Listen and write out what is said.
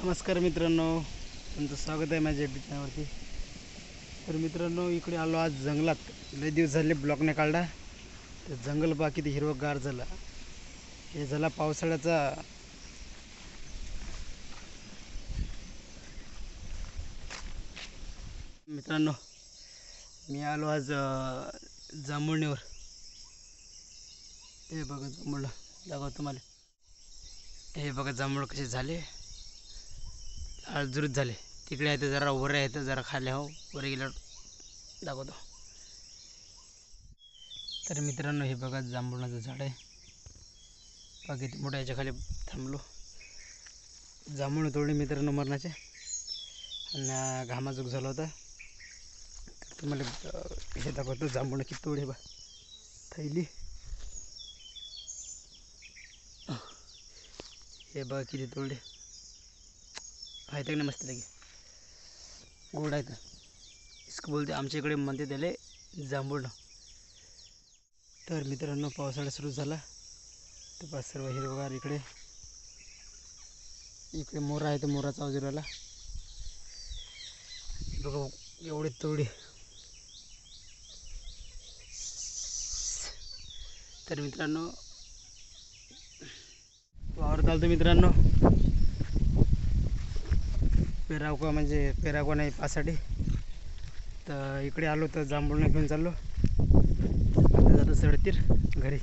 नमस्कार मित्रांनो, तुमचं स्वागत आहे माझ्या यूट्यूब चॅनलवरती। तर मित्रांनो, इकडे आलो आज जंगलात। लय दिवस झाले ब्लॉग नाही काढला। तर जंगल बाकी ते हिरवगार झालं। हे झाला पावसाळ्याचा मित्रांनो, मी आलो आज जांभुळणीवर। हे बघा जांभूळ दाखवतो तुम्हाला। हे बघा जांभूळ कसे झाले, लालजुरीत झाले। तिकडे आहे तर जरा वर आहे तर जरा खाली हो, वर गेल्यावर दाखवतो। तर मित्रांनो, हे बघा जांभुळाचं झाड आहे। बघा किती मोठ्या याच्या खाली थांबलो। जांभूळ तोडले मित्रांनो मरणाचे, आणि घामाजोग झाला होता। तर तुम्हाला हे दाखवतो जांभूळ किती तोडे बा थैली। हे बघा किती तोडले आहेत का नाही, मस्त लगे गोड आहेत। इसको बोलते आमच्या इकडे म्हणते त्याला जांभूळ। तर मित्रांनो, पावसाळा सुरू झाला तर पास सर्व हिरवगार। इकडे इकडे मोरा आहे तर मोराचा आवाज आला बघा, एवढे तोडे। तर मित्रांनो, वावर चालतो मित्रांनो, पेरावका म्हणजे पेरावका नाही पासाठी। तर इकडे आलो तर जांभूळ घेऊन चाललो। आता जातो सडतीर घरी।